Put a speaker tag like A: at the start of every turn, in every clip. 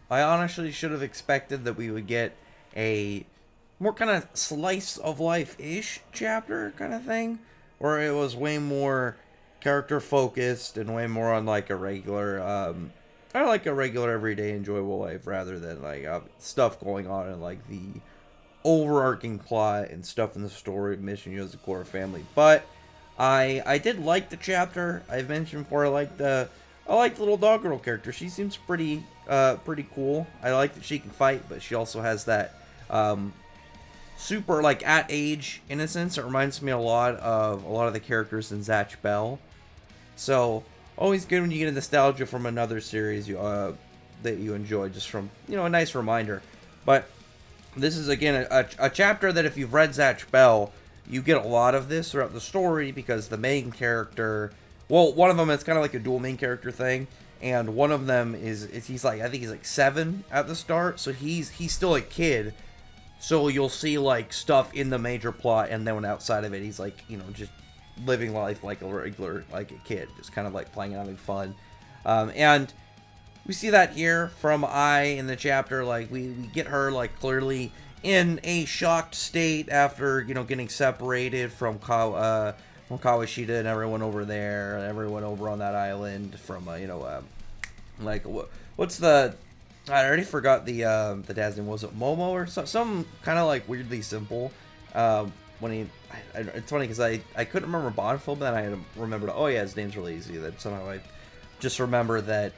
A: I honestly should have expected that we would get a more kind of slice of life ish chapter kind of thing, where it was way more character focused and way more on like a regular, I like a regular everyday enjoyable life rather than like stuff going on in like the overarching plot and stuff in the story of Mission Yozakura family. But I did like the chapter. I've mentioned before I like the little dog girl character. She seems pretty cool. I like that she can fight, but she also has that super like at age innocence. It reminds me a lot of the characters in Zatch Bell. So always good when you get a nostalgia from another series that you enjoy, just from a nice reminder. But this is again a chapter that if you've read Zatch Bell, you get a lot of this throughout the story because the main character, well, one of them is kind of like a dual main character thing, and one of them is he's like I think he's like 7 at the start, so he's still a kid. So you'll see like stuff in the major plot, and then when outside of it, he's like just living life like a regular like a kid, just kind of like playing and having fun, and we see that here from I in the chapter. Like we get her like clearly in a shocked state after getting separated from Kawashita and everyone over there, and everyone over on that island from like what's the I already forgot the dad's name. Was it Momo or some kind of like weirdly simple? When it's funny because I couldn't remember Bonfil, but then I remembered. Oh yeah, his name's really easy. That somehow I just remember that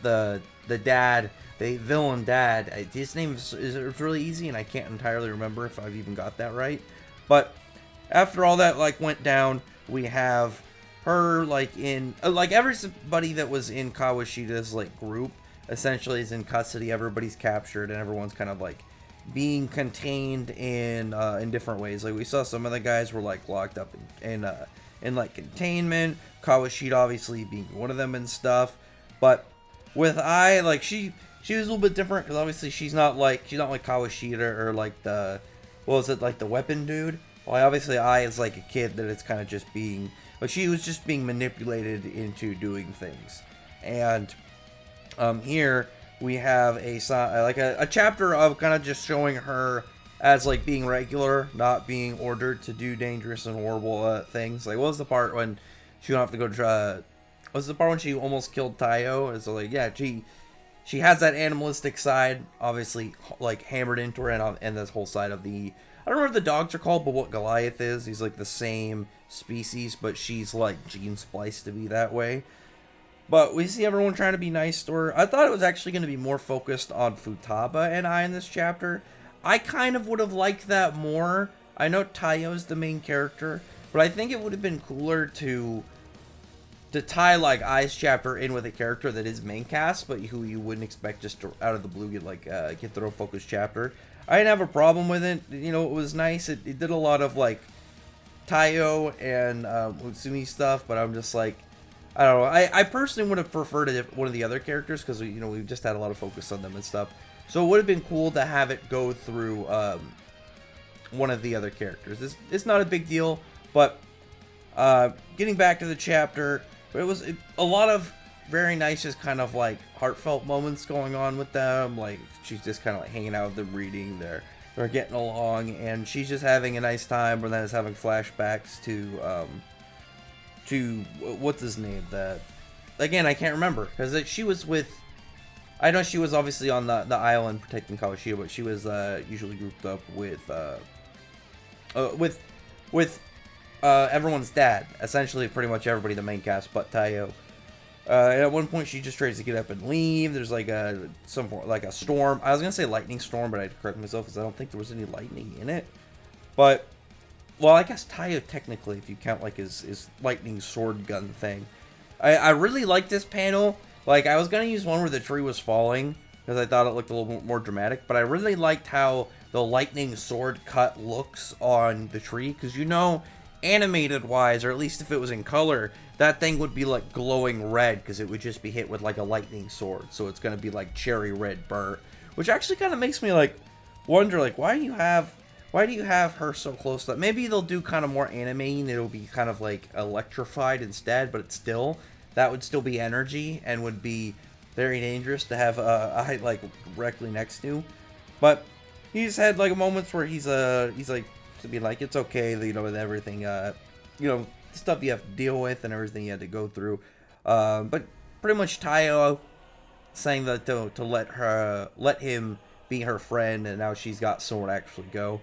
A: the dad, the villain dad, his name is really easy, and I can't entirely remember if I've even got that right. But after all that like went down, we have her like in like everybody that was in Kawashita's like group essentially is in custody. Everybody's captured, and everyone's kind of like being contained in different ways. Like we saw some of the guys were like locked up in like containment. Kawashita obviously being one of them and stuff. But with I, like she was a little bit different because obviously she's not like Kawashita or like what was it, like the weapon dude. Well, obviously I is like a kid that it's kind of just being, but she was just being manipulated into doing things. And here we have a chapter of kind of just showing her as like being regular, not being ordered to do dangerous and horrible things. Like what was the part when she would have to go try? Was the part when she almost killed Tayo? It's like, yeah, she has that animalistic side, obviously, like hammered into her, and this whole side of the, I don't remember what the dogs are called, but what Goliath is, he's like the same species, but she's like gene spliced to be that way. But we see everyone trying to be nice to her. I thought it was actually going to be more focused on Futaba and I in this chapter. I kind of would have liked that more. I know Tayo's the main character, but I think it would have been cooler to tie like I's chapter in with a character that is main cast, but who you wouldn't expect just to, out of the blue get their own focused chapter. I didn't have a problem with it. It was nice. It did a lot of like Tayo and Utsumi stuff, but I'm just like, I don't know. I personally would have preferred one of the other characters because we've just had a lot of focus on them and stuff. So it would have been cool to have it go through one of the other characters. It's not a big deal, but getting back to the chapter. But it was a lot of very nice, just kind of like heartfelt moments going on with them. Like she's just kind of like hanging out with them, reading. They're getting along, and she's just having a nice time. And then is having flashbacks to what's his name? That again I can't remember because she was with. I know she was obviously on the island protecting Kawashita, but she was usually grouped up with everyone's dad, essentially pretty much everybody, the main cast, but Tayo. And at one point, she just tries to get up and leave. There's like a storm. I was gonna say lightning storm, but I had to correct myself because I don't think there was any lightning in it. But well, I guess Tayo technically, if you count like his lightning sword gun thing. I really like this panel. Like I was gonna use one where the tree was falling because I thought it looked a little bit more dramatic, but I really liked how the lightning sword cut looks on the tree because animated wise, or at least if it was in color, that thing would be like glowing red because it would just be hit with like a lightning sword. So it's going to be like cherry red burnt, which actually kind of makes me like wonder like why do you have her so close to that? Maybe they'll do kind of more animating. It'll be kind of like electrified instead, but that would still be energy and would be very dangerous to have a height like directly next to. But he's had like moments where he's like to be like, it's okay, you know, with everything, you know, stuff you have to deal with and everything you had to go through. But pretty much Tayo saying that to let him be her friend, and now she's got somewhere to actually go.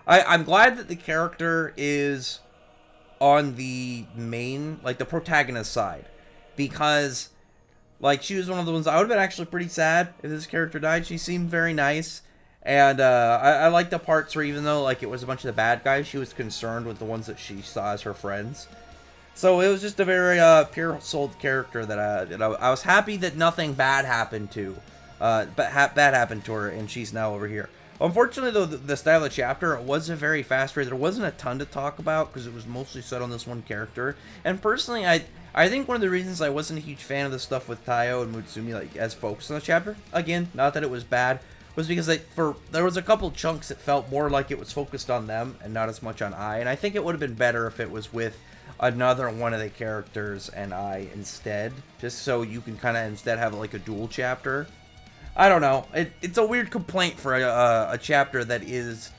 A: I'm glad that the character is on the main, like the protagonist side, because like she was one of the ones I would have been actually pretty sad if this character died. She seemed very nice, and I liked the parts where even though like it was a bunch of the bad guys, she was concerned with the ones that she saw as her friends. So it was just a very pure-souled character that I was happy that nothing bad happened to, bad happened to her, and she's now over here. Unfortunately, though, the style of the chapter, it wasn't very fast rate. There wasn't a ton to talk about because it was mostly set on this one character. And personally, I think one of the reasons I wasn't a huge fan of the stuff with Tayo and Mutsumi, like as focused on the chapter, again, not that it was bad, was because there was a couple chunks that felt more like it was focused on them and not as much on I. And I think it would have been better if it was with another one of the characters and I instead, just so you can kind of instead have like a dual chapter. I don't know. It's a weird complaint for a chapter that is,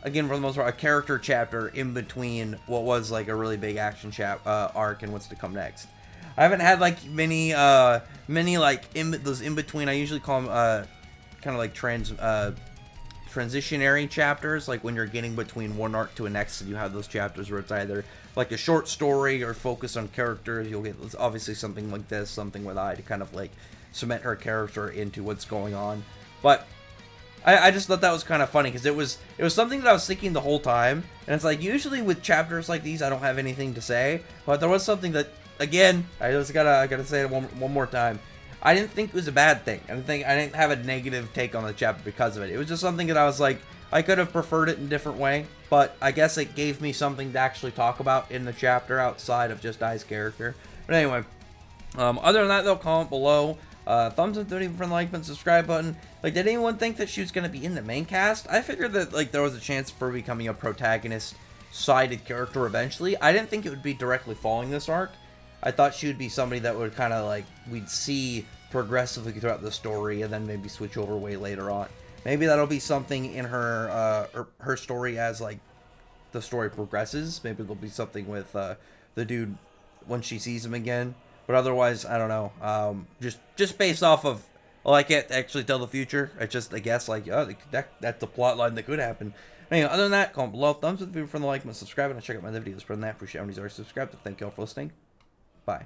A: again, for the most part, a character chapter in between what was like a really big action arc and what's to come next. I haven't had like many like those in between. I usually call them kind of like transitionary chapters, like when you're getting between one arc to the next, and you have those chapters where it's either like a short story or focus on characters. You'll get obviously something like this, something with I to kind of like cement her character into what's going on. But I just thought that was kind of funny because it was something that I was thinking the whole time, and it's like usually with chapters like these I don't have anything to say, but there was something that, again, I gotta say it one more time. I didn't think it was a bad thing. I didn't have a negative take on the chapter because of it. It was just something that I was like, I could have preferred it in a different way, but I guess it gave me something to actually talk about in the chapter outside of just Ai's character. But anyway, other than that though, comment below. Thumbs up, don't even friend, like button, subscribe button. Like, did anyone think that she was going to be in the main cast? I figured that like there was a chance for becoming a protagonist-sided character eventually. I didn't think it would be directly following this arc. I thought she would be somebody that would kind of like we'd see progressively throughout the story, and then maybe switch over way later on. Maybe that'll be something in her story as like the story progresses. Maybe there'll be something with the dude when she sees him again. But otherwise, I don't know. Just based off of, well, I can't actually tell the future. I just, I guess, like, oh, that's a plot line that could happen. Anyway, other than that, comment below. Thumbs up if you're from the like, and subscribe, and check out my other videos. For that, appreciate everybody's already subscribed. Thank you all for listening. Bye.